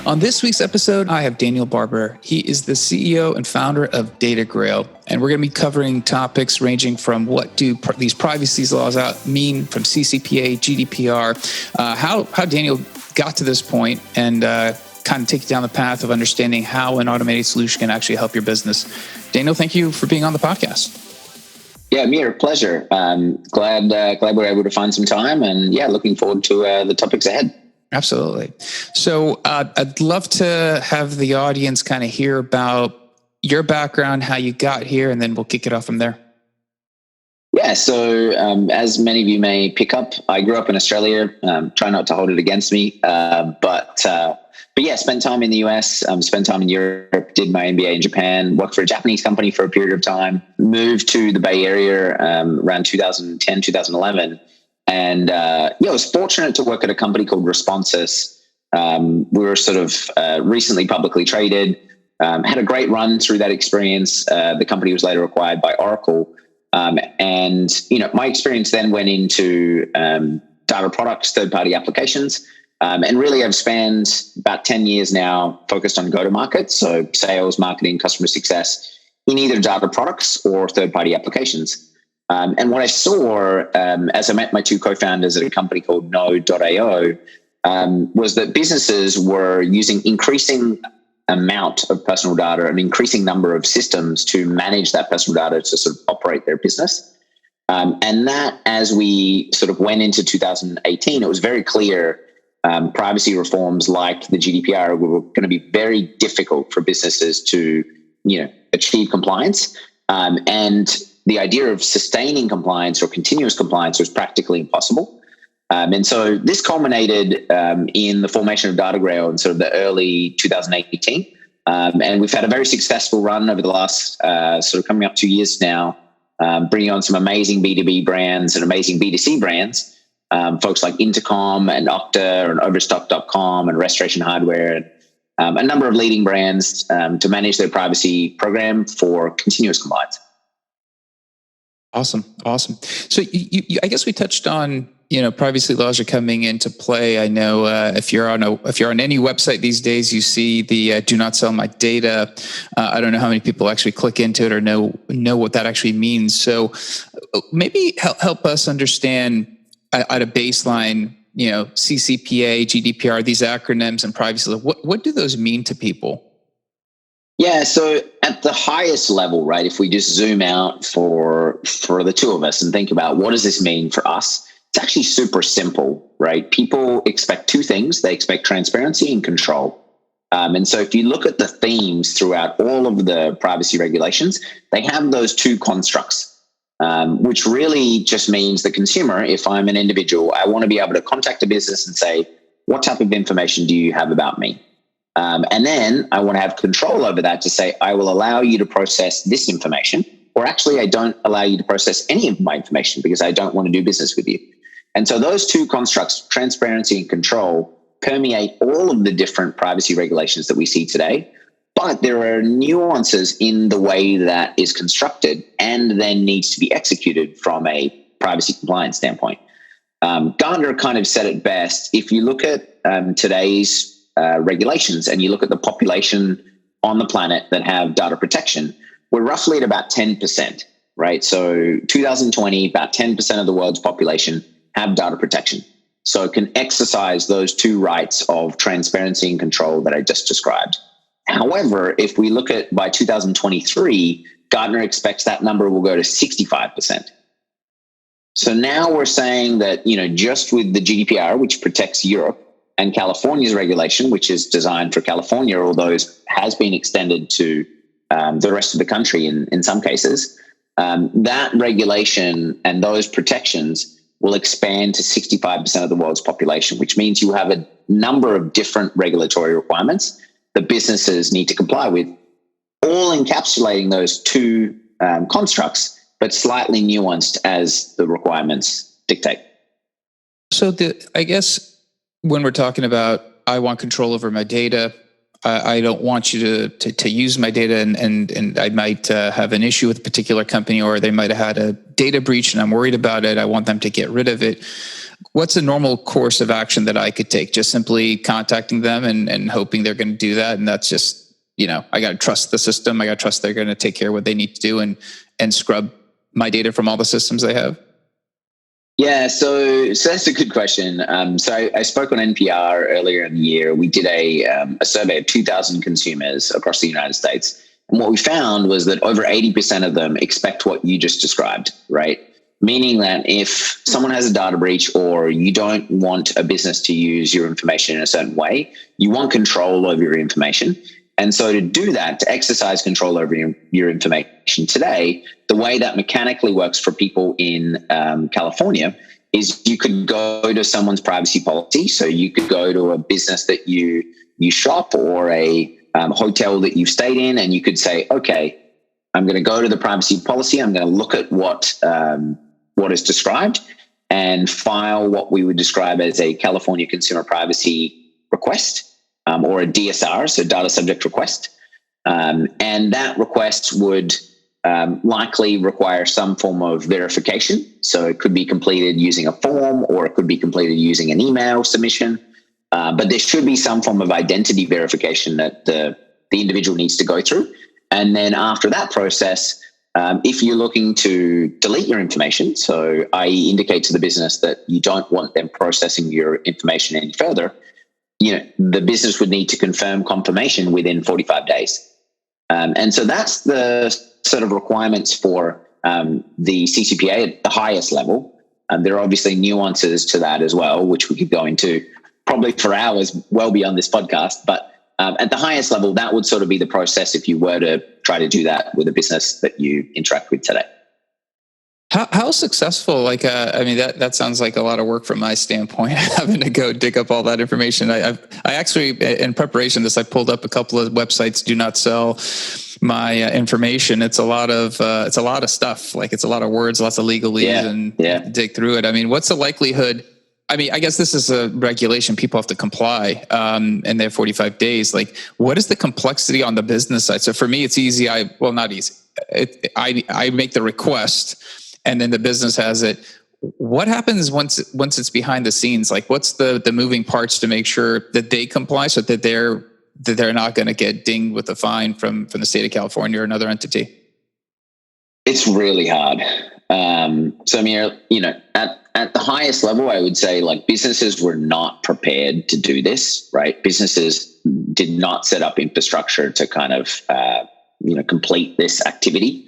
On this week's episode, I have Daniel Barber. He is the CEO and founder of DataGrail, and we're going to be covering topics ranging from what do these privacy laws mean from CCPA, GDPR, how Daniel got to this point, and kind of take you down the path of understanding how an automated solution can actually help your business. Daniel, thank you for being on the podcast. Yeah, Amir, pleasure. Glad we're able to find some time, and looking forward to the topics ahead. Absolutely. So I'd love to have the audience kind of hear about your background, how you got here, and then we'll kick it off from there. Yeah, so as many of you may pick up, I grew up in Australia. Try not to hold it against me, but spent time in the US, spent time in Europe, did my MBA in Japan, worked for a Japanese company for a period of time, moved to the Bay Area around 2010, 2011. And I was fortunate to work at a company called Responsus. We were sort of recently publicly traded, had a great run through that experience. The company was later acquired by Oracle. And my experience then went into data products, third-party applications. And really I've spent about 10 years now focused on go-to-market, so sales, marketing, customer success in either data products or third-party applications. And what I saw as I met my two co-founders at a company called Node.io was that businesses were using increasing amount of personal data, an increasing number of systems to manage that personal data to sort of operate their business. And that, as we sort of went into 2018, it was very clear privacy reforms like the GDPR were going to be very difficult for businesses to, achieve compliance. And the idea of sustaining compliance or continuous compliance was practically impossible. And so this culminated in the formation of DataGrail in sort of the early 2018. And we've had a very successful run over the last sort of coming up 2 years now, bringing on some amazing B2B brands and amazing B2C brands, folks like Intercom and Okta and Overstock.com and Restoration Hardware, and a number of leading brands to manage their privacy program for continuous compliance. Awesome. So I guess we touched on, privacy laws are coming into play. I know if you're on any website these days, you see the do not sell my data. I don't know how many people actually click into it or know what that actually means. So maybe help us understand at a baseline, CCPA, GDPR, these acronyms and privacy law. What do those mean to people? Yeah, so at the highest level, right, if we just zoom out for the two of us and think about what does this mean for us, it's actually super simple, right? People expect two things. They expect transparency and control. And so if you look at the themes throughout all of the privacy regulations, they have those two constructs, which really just means the consumer, if I'm an individual, I want to be able to contact a business and say, what type of information do you have about me? And then I want to have control over that to say, I will allow you to process this information, or actually I don't allow you to process any of my information because I don't want to do business with you. And so those two constructs, transparency and control, permeate all of the different privacy regulations that we see today. But there are nuances in the way that is constructed and then needs to be executed from a privacy compliance standpoint. Gartner kind of said it best. If you look at today's regulations and you look at the population on the planet that have data protection, we're roughly at about 10%, right? So 2020, about 10% of the world's population have data protection. So it can exercise those two rights of transparency and control that I just described. However, if we look at by 2023, Gartner expects that number will go to 65%. So now we're saying that, just with the GDPR, which protects Europe, and California's regulation, which is designed for California, although it has been extended to the rest of the country in some cases, that regulation and those protections will expand to 65% of the world's population, which means you have a number of different regulatory requirements that businesses need to comply with, all encapsulating those two constructs, but slightly nuanced as the requirements dictate. So I guess when we're talking about, I want control over my data, I don't want you to use my data, and I might have an issue with a particular company, or they might have had a data breach and I'm worried about it. I want them to get rid of it. What's a normal course of action that I could take? Just simply contacting them and hoping they're going to do that. And that's just, I got to trust the system. I got to trust they're going to take care of what they need to do and scrub my data from all the systems they have. Yeah, so that's a good question. So I spoke on NPR earlier in the year. We did a survey of 2,000 consumers across the United States. And what we found was that over 80% of them expect what you just described, right? Meaning that if someone has a data breach or you don't want a business to use your information in a certain way, you want control over your information. And so to do that, to exercise control over your information today, the way that mechanically works for people in California is you could go to someone's privacy policy. So you could go to a business that you shop or a hotel that you've stayed in, and you could say, okay, I'm going to go to the privacy policy. I'm going to look at what is described and file what we would describe as a California Consumer Privacy Request. Or a DSR, so data subject request. And that request would likely require some form of verification. So it could be completed using a form or it could be completed using an email submission. But there should be some form of identity verification that the individual needs to go through. And then after that process, if you're looking to delete your information, so i.e. indicate to the business that you don't want them processing your information any further, the business would need to confirm confirmation within 45 days. And so that's the sort of requirements for the CCPA at the highest level. There are obviously nuances to that as well, which we could go into probably for hours well beyond this podcast. But at the highest level, that would sort of be the process if you were to try to do that with a business that you interact with today. How successful? That sounds like a lot of work from my standpoint, having to go dig up all that information. I actually, in preparation of this, I pulled up a couple of websites. Do not sell my information. It's a lot of stuff. Like it's a lot of words, lots of legalese, and dig through it. What's the likelihood? I guess this is a regulation. People have to comply, and they have 45 days. Like, what is the complexity on the business side? So for me, it's easy. Not easy. I make the request, and then the business has it. What happens once it's behind the scenes? Like, what's the moving parts to make sure that they comply, so that they're not going to get dinged with a fine from the state of California or another entity? It's really hard. So Amir, at the highest level, I would say like businesses were not prepared to do this, right? Businesses did not set up infrastructure to kind of complete this activity.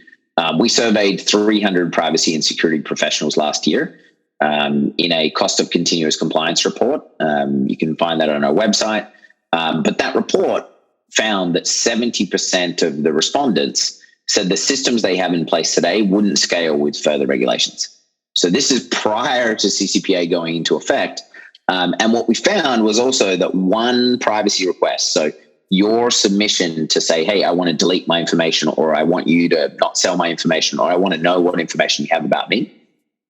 We surveyed 300 privacy and security professionals last year in a cost of continuous compliance report. You can find that on our website. But that report found that 70% of the respondents said the systems they have in place today wouldn't scale with further regulations. So this is prior to CCPA going into effect. And what we found was also that one privacy request, so your submission to say, hey, I want to delete my information, or I want you to not sell my information, or I want to know what information you have about me,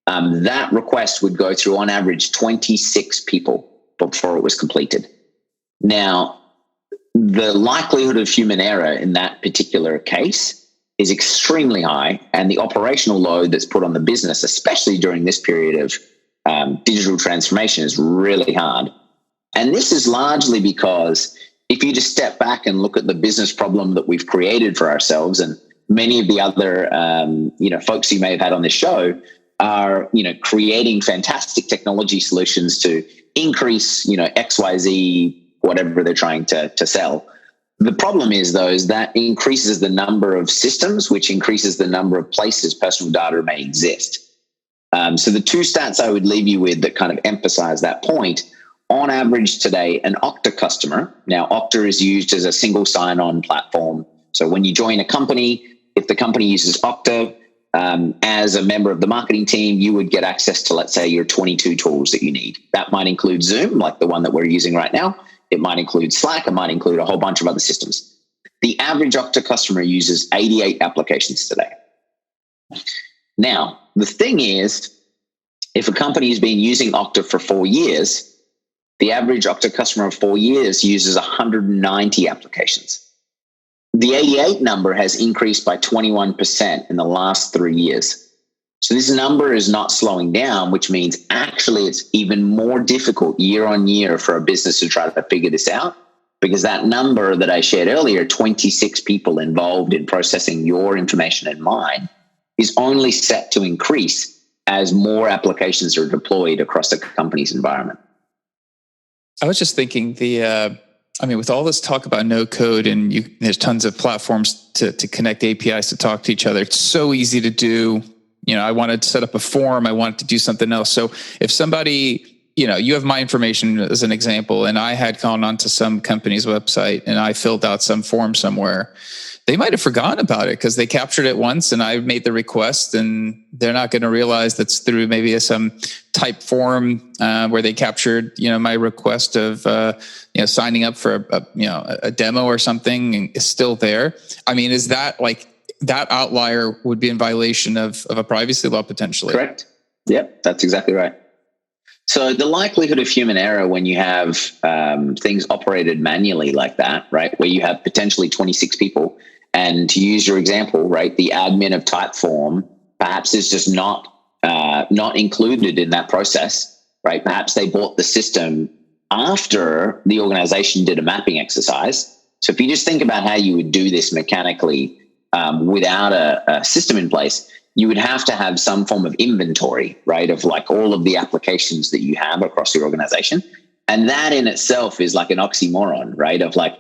that request would go through on average 26 people before it was completed. Now, the likelihood of human error in that particular case is extremely high, and the operational load that's put on the business, especially during this period of digital transformation, is really hard. And this is largely because if you just step back and look at the business problem that we've created for ourselves, and many of the other folks you may have had on this show are creating fantastic technology solutions to increase XYZ whatever they're trying to sell. The problem is, though, is that increases the number of systems, which increases the number of places personal data may exist. So the two stats I would leave you with that kind of emphasize that point: on average today, an Okta customer, now Okta is used as a single sign-on platform. So when you join a company, if the company uses Okta, as a member of the marketing team, you would get access to, let's say, your 22 tools that you need. That might include Zoom, like the one that we're using right now. It might include Slack. It might include a whole bunch of other systems. The average Okta customer uses 88 applications today. Now, the thing is, if a company has been using Okta for 4 years, the average Okta customer of 4 years uses 190 applications. The 88 number has increased by 21% in the last 3 years. So this number is not slowing down, which means actually it's even more difficult year on year for a business to try to figure this out, because that number that I shared earlier, 26 people involved in processing your information and mine, is only set to increase as more applications are deployed across the company's environment. I was just thinking with all this talk about no code and there's tons of platforms to connect APIs to talk to each other. It's so easy to do. I wanted to set up a form. I wanted to do something else. So if somebody, you have my information as an example, and I had gone onto some company's website and I filled out some form somewhere, they might have forgotten about it because they captured it once and I made the request, and they're not going to realize that's through maybe some type form where they captured, my request of, signing up for a demo or something is still there. I mean, is that like that outlier would be in violation of a privacy law potentially? Correct. Yep, that's exactly right. So the likelihood of human error when you have things operated manually like that, right, where you have potentially 26 people, and to use your example, right, the admin of Typeform perhaps is just not included in that process, right? Perhaps they bought the system after the organization did a mapping exercise. So if you just think about how you would do this mechanically without a system in place, you would have to have some form of inventory, right, of like all of the applications that you have across your organization. And that in itself is like an oxymoron, right, of like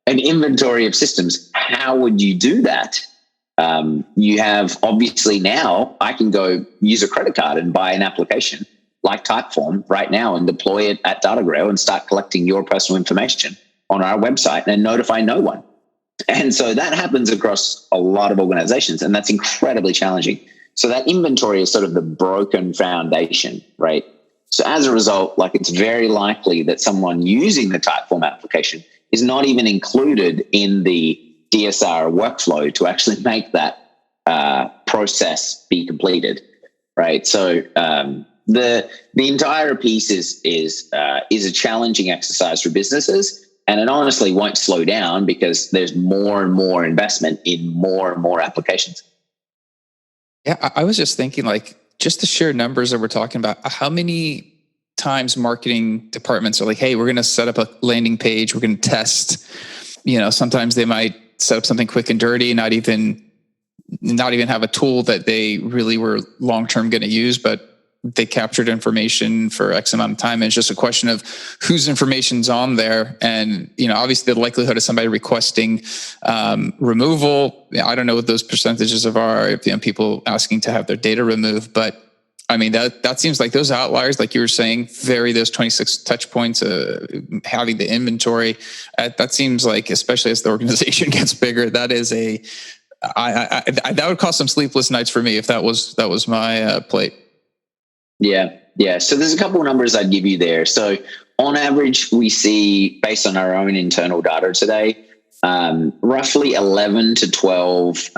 an inventory of systems. How would you do that? You have, obviously now I can go use a credit card and buy an application like Typeform right now and deploy it at DataGrail and start collecting your personal information on our website and notify no one. And so that happens across a lot of organizations, and that's incredibly challenging. So that inventory is sort of the broken foundation, right? So as a result, like, it's very likely that someone using the Typeform application is not even included in the DSR workflow to actually make that process be completed, right? So the entire piece is a challenging exercise for businesses. And it honestly won't slow down because there's more and more investment in more and more applications. Yeah, I was just thinking, like, just the sheer numbers that we're talking about, how many times marketing departments are like, hey, we're going to set up a landing page, we're going to test. Sometimes they might set up something quick and dirty, not even have a tool that they really were long-term going to use, but they captured information for X amount of time. And it's just a question of whose information's on there. And, obviously the likelihood of somebody requesting removal, I don't know what those percentages are, if people asking to have their data removed. But I mean, that seems like those outliers, like you were saying, vary those 26 touch points, having the inventory. That seems like, especially as the organization gets bigger, that is that would cause some sleepless nights for me if that was my plate. Yeah. So there's a couple of numbers I'd give you there. So on average, we see, based on our own internal data today, roughly 11 to 12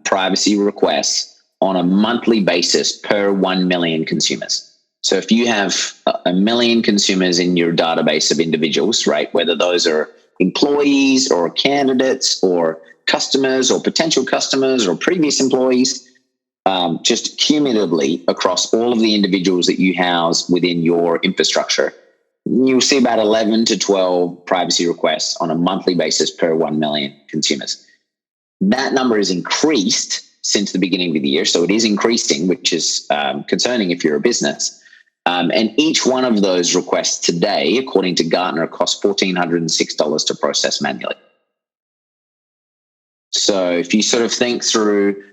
privacy requests on a monthly basis per 1 million consumers. So if you have a million consumers in your database of individuals, right, whether those are employees or candidates or customers or potential customers or previous employees, just cumulatively across all of the individuals that you house within your infrastructure, you'll see about 11 to 12 privacy requests on a monthly basis per 1 million consumers. That number has increased since the beginning of the year. So it is increasing, which is concerning if you're a business. And each one of those requests today, according to Gartner, costs $1,406 to process manually. So if you sort of think through,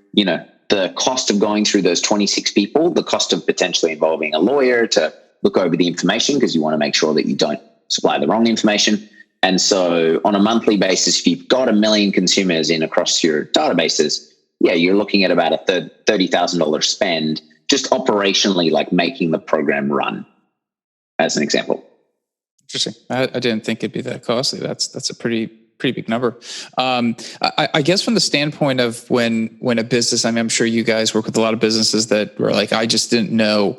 the cost of going through those 26 people, the cost of potentially involving a lawyer to look over the information because you want to make sure that you don't supply the wrong information. And so on a monthly basis, if you've got 1 million consumers in across your databases, you're looking at about a $30,000 spend just operationally, like making the program run, as an example. Interesting. I didn't think it'd be that costly. That's a pretty big number. I guess from the standpoint of when a business, I'm sure you guys work with a lot of businesses that were like, I just didn't know,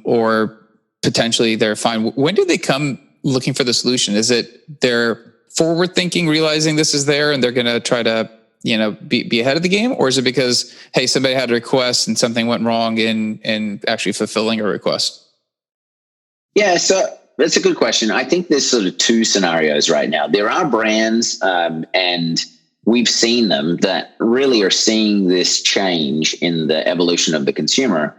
or potentially they're fine. When do they come looking for the solution? Is it they're forward thinking, realizing this is there and they're going to try to be ahead of the game, or is it because, hey, somebody had a request and something went wrong in actually fulfilling a request? Yeah, so that's a good question. I think there's sort of two scenarios right now. There are brands, and we've seen them, that really are seeing this change in the evolution of the consumer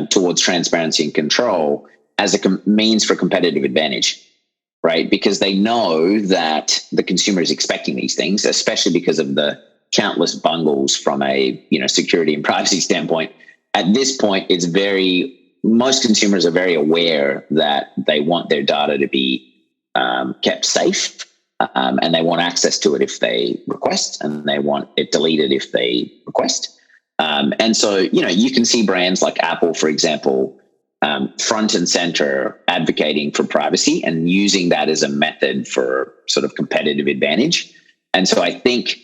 towards transparency and control as a means for competitive advantage, right? Because they know that the consumer is expecting these things, especially because of the countless bungles from a security and privacy standpoint. At this point, most consumers are very aware that they want their data to be kept safe, and they want access to it if they request, and they want it deleted if they request. And so, you can see brands like Apple, for example, front and center advocating for privacy and using that as a method for sort of competitive advantage. And so I think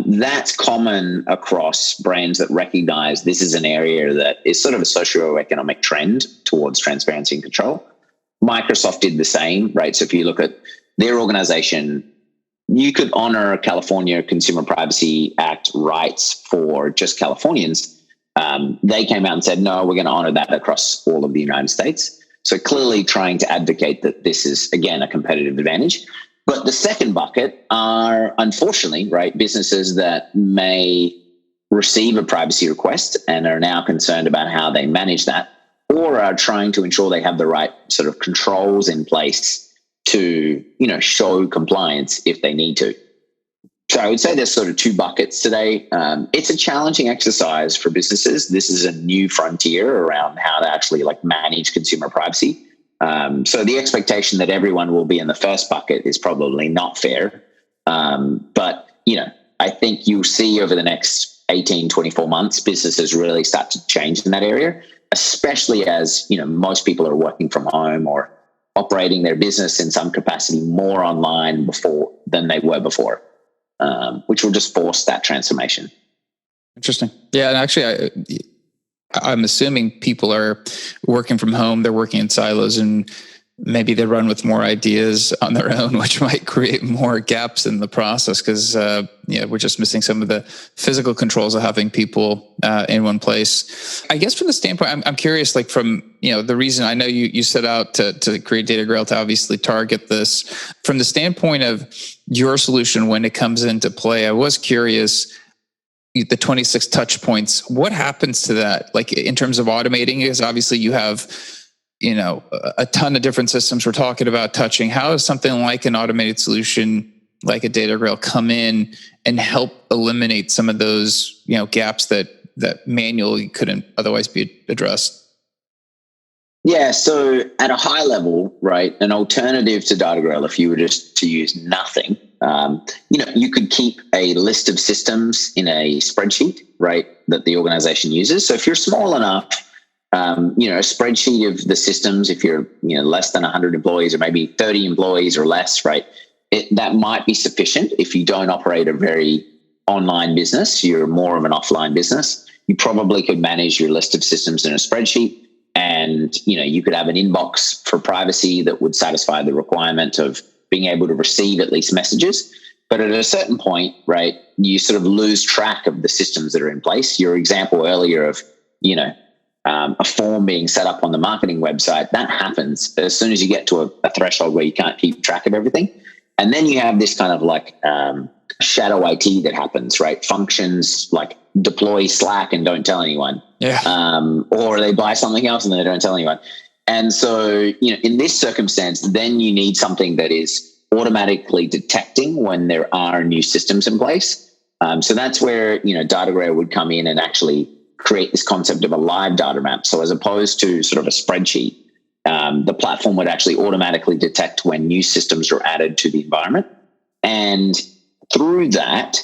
that's common across brands that recognize this is an area that is sort of a socioeconomic trend towards transparency and control. Microsoft did the same, right? So if you look at their organization, you could honor California Consumer Privacy Act rights for just Californians. They came out and said, no, we're going to honor that across all of the United States. So clearly trying to advocate that this is, again, a competitive advantage. But the second bucket are, unfortunately, right, businesses that may receive a privacy request and are now concerned about how they manage that, or are trying to ensure they have the right sort of controls in place to, show compliance if they need to. So I would say there's sort of two buckets today. It's a challenging exercise for businesses. This is a new frontier around how to actually manage consumer privacy. So the expectation that everyone will be in the first bucket is probably not fair. But, I think you'll see over the next 18, 24 months, businesses really start to change in that area, especially as, most people are working from home or operating their business in some capacity more online than they were before, which will just force that transformation. Interesting. Yeah. And actually, I'm assuming people are working from home, they're working in silos, and maybe they run with more ideas on their own, which might create more gaps in the process because we're just missing some of the physical controls of having people in one place. I guess from the standpoint, I'm curious, from the reason I know you set out to create DataGrail to obviously target this. From the standpoint of your solution when it comes into play, I was curious, the 26 touch points, what happens to that? In terms of automating, because obviously you have a ton of different systems we're talking about touching. How does something like an automated solution like a DataGrail come in and help eliminate some of those gaps that manually couldn't otherwise be addressed? Yeah, so at a high level, right, an alternative to DataGrail, if you were just to use nothing, you could keep a list of systems in a spreadsheet, right, that the organization uses. So if you're small enough, a spreadsheet of the systems, if you're less than 100 employees or maybe 30 employees or less, right, that might be sufficient. If you don't operate a very online business, you're more of an offline business, you probably could manage your list of systems in a spreadsheet, and you could have an inbox for privacy that would satisfy the requirement of being able to receive at least messages. But at a certain point, right, you sort of lose track of the systems that are in place. Your example earlier of a form being set up on the marketing website, that happens as soon as you get to a threshold where you can't keep track of everything. And then you have this kind of shadow IT that happens, right? Functions like deploy Slack and don't tell anyone. Yeah. Or they buy something else and they don't tell anyone. And so, in this circumstance, then you need something that is automatically detecting when there are new systems in place. So that's where, DataGrail would come in and actually create this concept of a live data map. So as opposed to sort of a spreadsheet, the platform would actually automatically detect when new systems are added to the environment. And through that,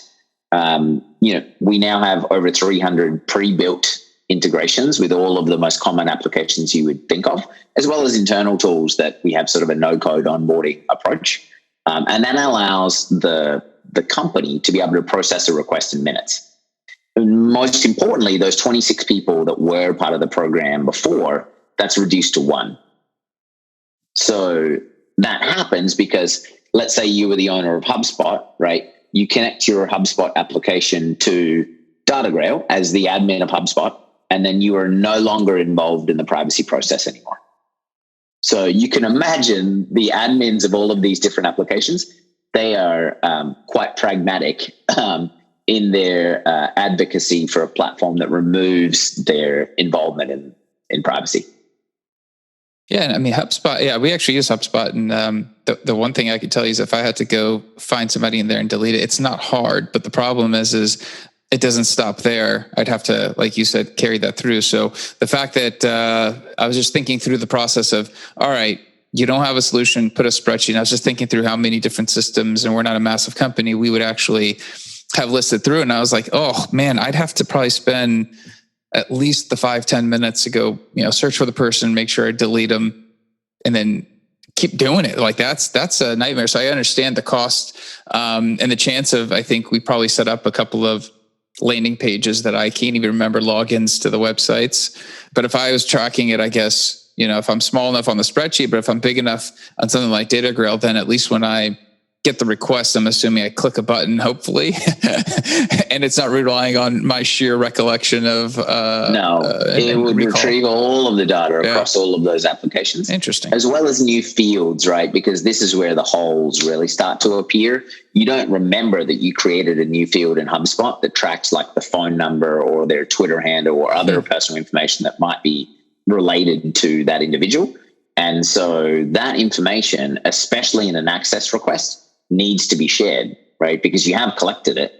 we now have over 300 pre-built integrations with all of the most common applications you would think of, as well as internal tools that we have sort of a no-code onboarding approach. And that allows the company to be able to process a request in minutes. And most importantly, those 26 people that were part of the program before, that's reduced to 1. So that happens because let's say you were the owner of HubSpot, right? you connect your HubSpot application to DataGrail as the admin of HubSpot, and then you are no longer involved in the privacy process anymore. So you can imagine the admins of all of these different applications, they are quite pragmatic in their advocacy for a platform that removes their involvement in privacy. Yeah, I mean, HubSpot, yeah, we actually use HubSpot. And the one thing I could tell you is if I had to go find somebody in there and delete it, it's not hard. But the problem is it doesn't stop there. I'd have to, like you said, carry that through. So the fact that I was just thinking through the process of, all right, you don't have a solution, put a spreadsheet. And I was just thinking through how many different systems, and we're not a massive company, we would actually have listed through. And I was like, oh man, I'd have to probably spend at least the 5-10 minutes to go, search for the person, make sure I delete them, and then keep doing it. Like that's a nightmare. So I understand the cost and the chance of, I think we probably set up a couple of landing pages that I can't even remember logins to the websites. But if I was tracking it, I guess, if I'm small enough on the spreadsheet, but if I'm big enough on something like DataGrail, then at least when I get the request, I'm assuming I click a button, hopefully, and it's not relying on my sheer recollection of. It would retrieve all of the data across all of those applications. Interesting. As well as new fields, right? Because this is where the holes really start to appear. You don't remember that you created a new field in HubSpot that tracks like the phone number or their Twitter handle or other personal information that might be related to that individual. And so that information, especially in an access request, needs to be shared, right? Because you have collected it.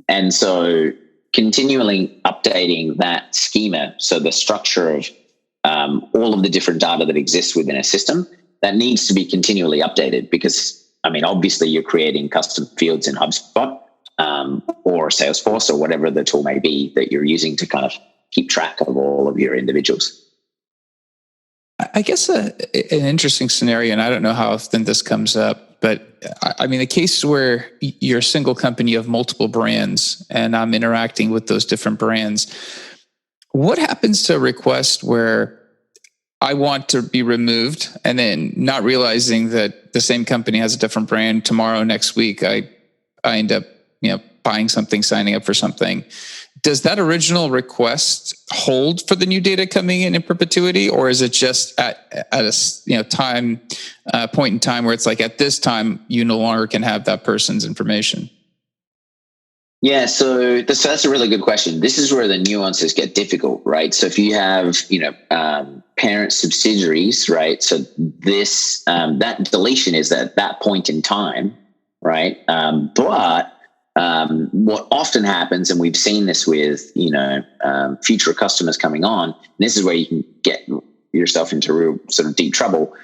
And so continually updating that schema, so the structure of all of the different data that exists within a system, that needs to be continually updated because, obviously you're creating custom fields in HubSpot or Salesforce or whatever the tool may be that you're using to kind of keep track of all of your individuals. I guess an interesting scenario, and I don't know how often this comes up, but the case where you're a single company, you have multiple brands, and I'm interacting with those different brands. What happens to a request where I want to be removed and then not realizing that the same company has a different brand tomorrow, next week, I end up, buying something, signing up for something. Does that original request hold for the new data coming in perpetuity, or is it just at a time point in time where it's like at this time you no longer can have that person's information? Yeah, so that's a really good question. This is where the nuances get difficult, right? So if you have parent subsidiaries, right? So this that deletion is at that point in time, right? But what often happens, and we've seen this with, future customers coming on, and this is where you can get yourself into real sort of deep trouble.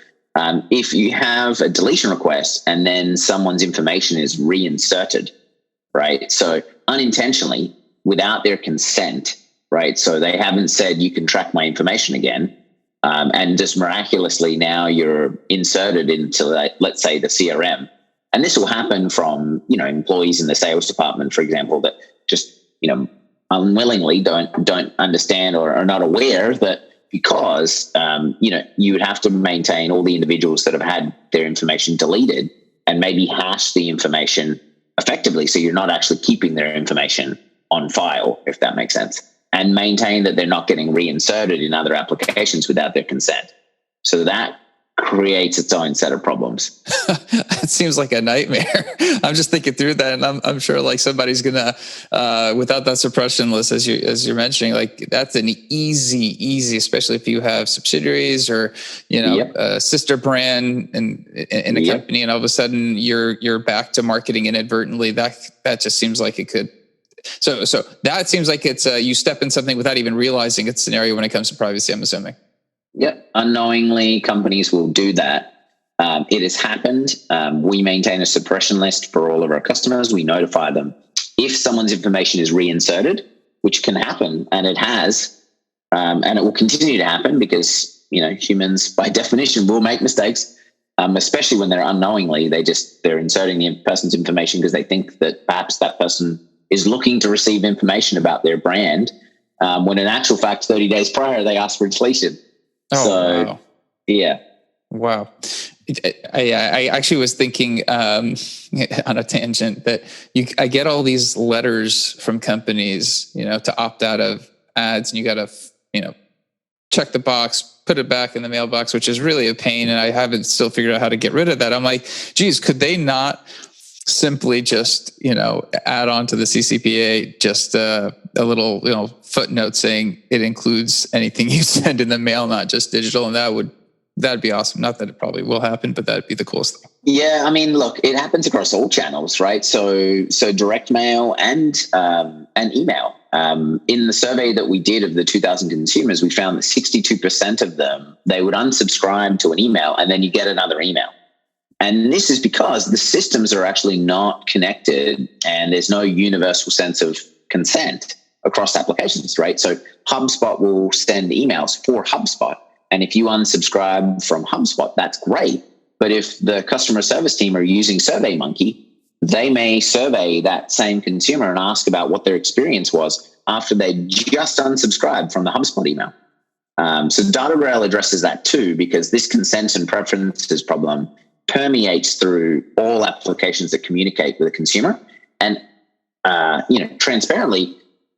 If you have a deletion request and then someone's information is reinserted, right? So unintentionally, without their consent, right? So they haven't said you can track my information again. And just miraculously now you're inserted into, let's say, the CRM. And this will happen from, employees in the sales department, for example, that just, unwillingly don't understand or are not aware that because, you would have to maintain all the individuals that have had their information deleted and maybe hash the information effectively. So you're not actually keeping their information on file, if that makes sense, and maintain that they're not getting reinserted in other applications without their consent. So that creates its own set of problems. That seems like a nightmare. I'm just thinking through that, and I'm sure like somebody's gonna without that suppression list, as you're mentioning, like that's an easy, especially if you have subsidiaries or a sister brand in a company, and all of a sudden you're back to marketing inadvertently. That just seems like it could. So that seems like it's you step in something without even realizing it's a scenario when it comes to privacy, I'm assuming. Yep. Unknowingly, companies will do that. It has happened. We maintain a suppression list for all of our customers. We notify them if someone's information is reinserted, which can happen, and it has, and it will continue to happen because, humans by definition will make mistakes, especially when they're unknowingly. They're inserting the person's information because they think that perhaps that person is looking to receive information about their brand, when in actual fact, 30 days prior, they asked for deletion. Oh, wow. Yeah. Wow. I actually was thinking on a tangent that I get all these letters from companies, to opt out of ads, and you got to, check the box, put it back in the mailbox, which is really a pain. And I haven't still figured out how to get rid of that. I'm like, geez, could they not simply just, add on to the CCPA, just a little, footnote saying it includes anything you send in the mail, not just digital. And that'd be awesome. Not that it probably will happen, but that'd be the coolest thing. Yeah, I mean, look, it happens across all channels, right? So direct mail and email. In the survey that we did of the 2,000 consumers, we found that 62% of them, they would unsubscribe to an email and then you get another email. And this is because the systems are actually not connected and there's no universal sense of consent across applications, right? So HubSpot will send emails for HubSpot. And if you unsubscribe from HubSpot, that's great. But if the customer service team are using SurveyMonkey, they may survey that same consumer and ask about what their experience was after they just unsubscribed from the HubSpot email. So DataGrail addresses that too, because this consent and preferences problem permeates through all applications that communicate with a consumer. And, transparently,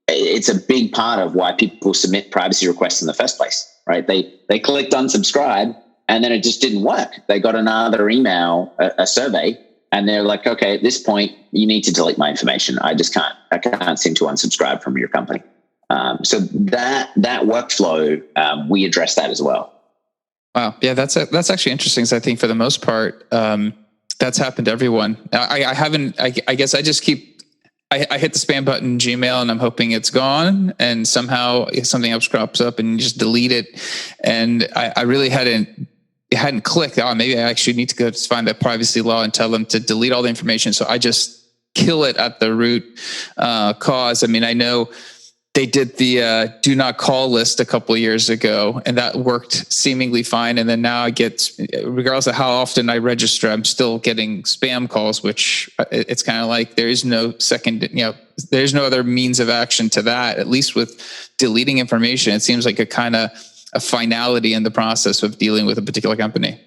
it's a big part of why people submit privacy requests in the first place, right? They clicked unsubscribe and then it just didn't work. They got another email, a survey, and they're like, okay, at this point, you need to delete my information. I can't seem to unsubscribe from your company. So that workflow, we address that as well. Wow. Yeah, that's actually interesting. So I think for the most part, that's happened to everyone. I guess I just I hit the spam button in Gmail and I'm hoping it's gone, and somehow something else crops up and you just delete it. And I really hadn't clicked. Oh, maybe I actually need to go find that privacy law and tell them to delete all the information. So I just kill it at the root cause. I mean, I know they did the do not call list a couple of years ago, and that worked seemingly fine. And then now I get, regardless of how often I register, I'm still getting spam calls, which it's kind of like there is no second, there's no other means of action to that. At least with deleting information, it seems like a finality in the process of dealing with a particular company.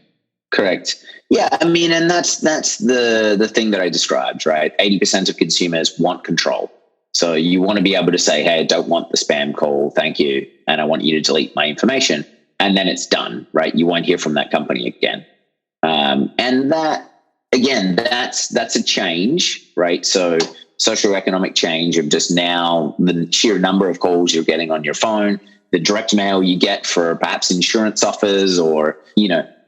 Correct. Yeah, I mean, and that's the thing that I described, right? 80% of consumers want control. So you want to be able to say, hey, I don't want the spam call, thank you, and I want you to delete my information, and then it's done, right? You won't hear from that company again. And that, again, that's a change, right? So socioeconomic change of just now the sheer number of calls you're getting on your phone, the direct mail you get for perhaps insurance offers or,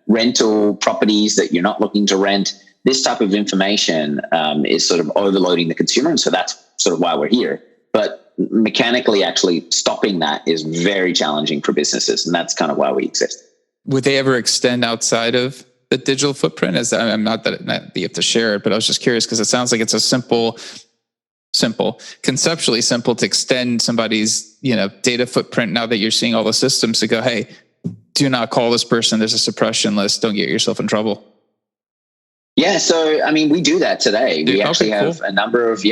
rental properties that you're not looking to rent. This type of information is sort of overloading the consumer. And so that's sort of why we're here. But mechanically actually stopping that is very challenging for businesses. And that's kind of why we exist. Would they ever extend outside of the digital footprint? I'm not that you have to share it, but I was just curious because it sounds like it's a simple, conceptually simple to extend somebody's, data footprint now that you're seeing all the systems to go, hey, do not call this person. There's a suppression list. Don't get yourself in trouble. Yeah, so I mean, we do that today. We actually have a number of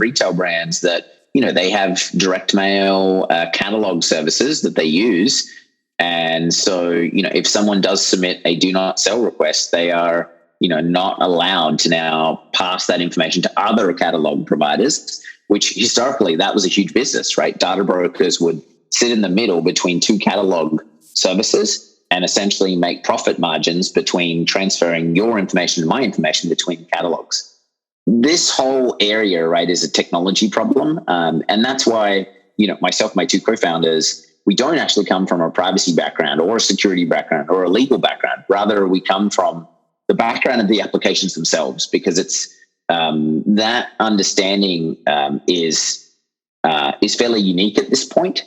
retail brands that they have direct mail catalog services that they use, and so if someone does submit a do not sell request, they are not allowed to now pass that information to other catalog providers. Which historically that was a huge business, right? Data brokers would sit in the middle between two catalog services and essentially make profit margins between transferring your information and my information between catalogs. This whole area, right, is a technology problem. And that's why, myself and my two co-founders, we don't actually come from a privacy background or a security background or a legal background. Rather, we come from the background of the applications themselves, because it's that understanding is fairly unique at this point.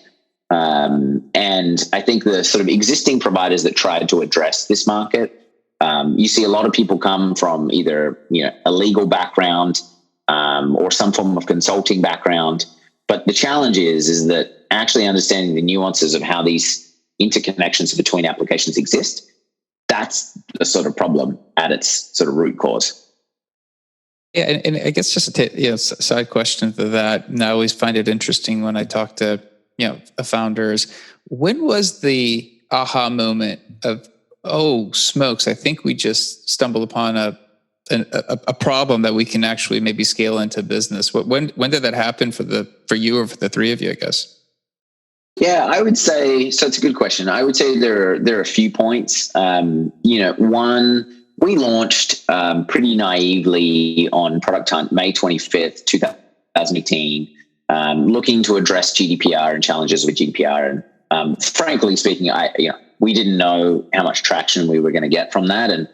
And I think the sort of existing providers that tried to address this market, you see a lot of people come from either, a legal background, or some form of consulting background. But the challenge is that actually understanding the nuances of how these interconnections between applications exist, that's the sort of problem at its sort of root cause. Yeah, and I guess just a side question to that, and I always find it interesting when I talk to founders. When was the aha moment of oh smokes, I think we just stumbled upon a problem that we can actually maybe scale into business. When did that happen for you or for the three of you, I guess? Yeah, I would say, so it's a good question. I would say there are a few points. One, we launched pretty naively on Product Hunt May 25th, 2018, looking to address GDPR and challenges with GDPR. And frankly speaking, we didn't know how much traction we were going to get from that. And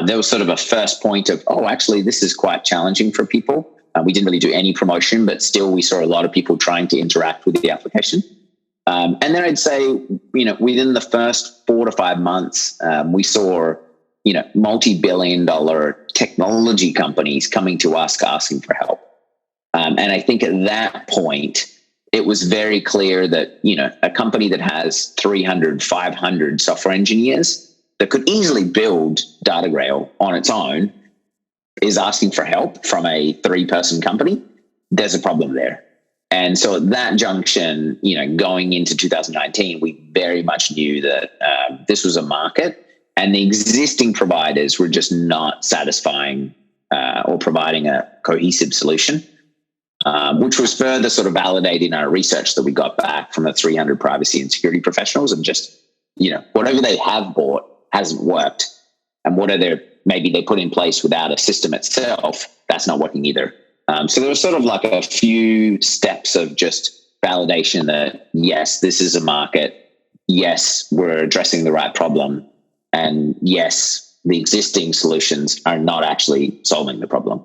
there was sort of a first point of, oh, actually, this is quite challenging for people. We didn't really do any promotion, but still we saw a lot of people trying to interact with the application. And then I'd say, within the first 4 to 5 months, we saw, multi-billion-dollar technology companies coming to us asking for help. And I think at that point, it was very clear that, a company that has 300, 500 software engineers that could easily build DataGrail on its own is asking for help from a 3-person company. There's a problem there. And so at that junction, going into 2019, we very much knew that this was a market and the existing providers were just not satisfying or providing a cohesive solution, which was further sort of validated in our research that we got back from the 300 privacy and security professionals, and just, whatever they have bought hasn't worked. And maybe they put in place without a system itself, that's not working either. So there was sort of like a few steps of just validation that, yes, this is a market. Yes, we're addressing the right problem. And yes, the existing solutions are not actually solving the problem.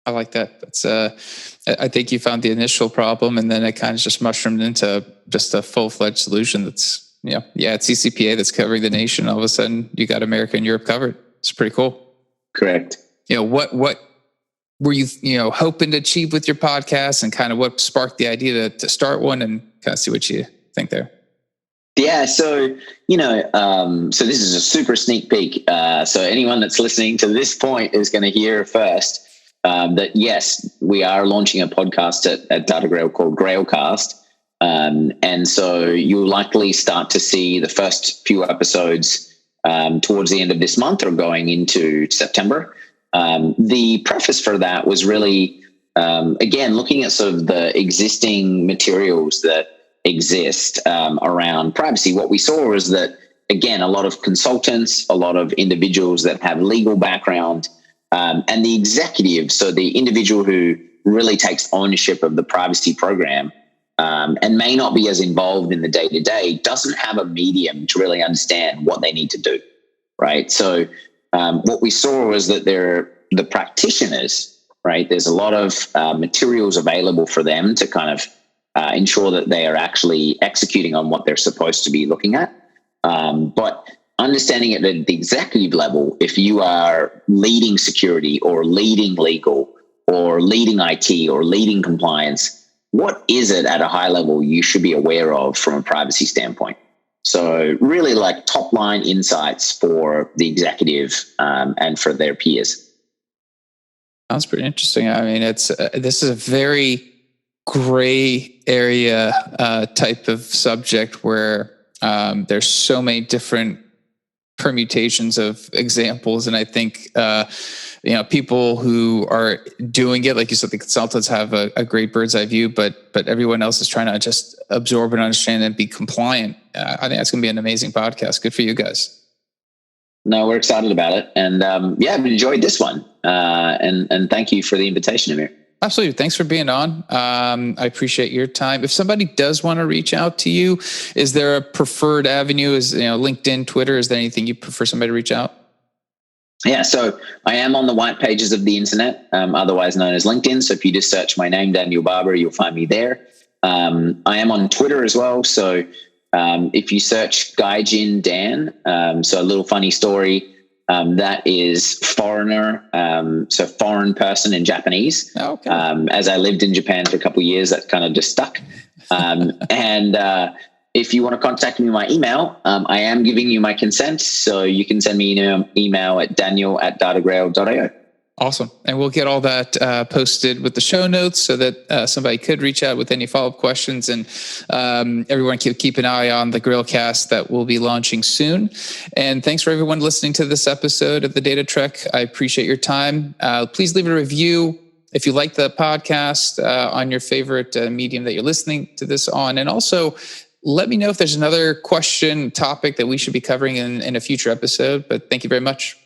I like that. That's I think you found the initial problem, and then it kind of just mushroomed into just a full-fledged solution that's, it's CCPA that's covering the nation. All of a sudden, you got America and Europe covered. It's pretty cool. Correct. What were you, hoping to achieve with your podcast, and kind of what sparked the idea to start one, and kind of see what you think there? Yeah. So, so this is a super sneak peek. So anyone that's listening to this point is going to hear first that, yes, we are launching a podcast at DataGrail called Grailcast. And so you'll likely start to see the first few episodes towards the end of this month or going into September. The preface for that was really, again, looking at sort of the existing materials that exist around privacy. What we saw was that, again, a lot of consultants, a lot of individuals that have legal background, and the executive, so the individual who really takes ownership of the privacy program and may not be as involved in the day-to-day, doesn't have a medium to really understand what they need to do, right? So what we saw was that the practitioners, right? There's a lot of materials available for them to kind of ensure that they are actually executing on what they're supposed to be looking at. But understanding it at the executive level, if you are leading security or leading legal or leading IT or leading compliance, what is it at a high level you should be aware of from a privacy standpoint? So really like top line insights for the executive and for their peers. Sounds pretty interesting. I mean, this is a very gray area type of subject where there's so many different permutations of examples, and I think people who are doing it, like you said, the consultants have a great bird's eye view, but everyone else is trying to just absorb and understand and be compliant. I think that's going to be an amazing podcast. Good for you guys. No, we're excited about it, and I've enjoyed this one, and thank you for the invitation, Amir. Absolutely. Thanks for being on. I appreciate your time. If somebody does want to reach out to you, is there a preferred avenue? Is LinkedIn, Twitter? Is there anything you prefer somebody to reach out? Yeah, so I am on the white pages of the internet, otherwise known as LinkedIn. So if you just search my name, Daniel Barber, you'll find me there. I am on Twitter as well. So if you search Gaijin Dan, so a little funny story. That is foreigner, so foreign person in Japanese. Oh, okay. As I lived in Japan for a couple of years, that kind of just stuck. And if you want to contact me by email, I am giving you my consent. So you can send me an email at daniel@datagrail.io. Awesome. And we'll get all that posted with the show notes so that somebody could reach out with any follow-up questions. And everyone keep an eye on the Grailcast that will be launching soon. And thanks for everyone listening to this episode of the Data Trek. I appreciate your time. Please leave a review if you like the podcast on your favorite medium that you're listening to this on. And also, let me know if there's another question, topic that we should be covering in a future episode. But thank you very much.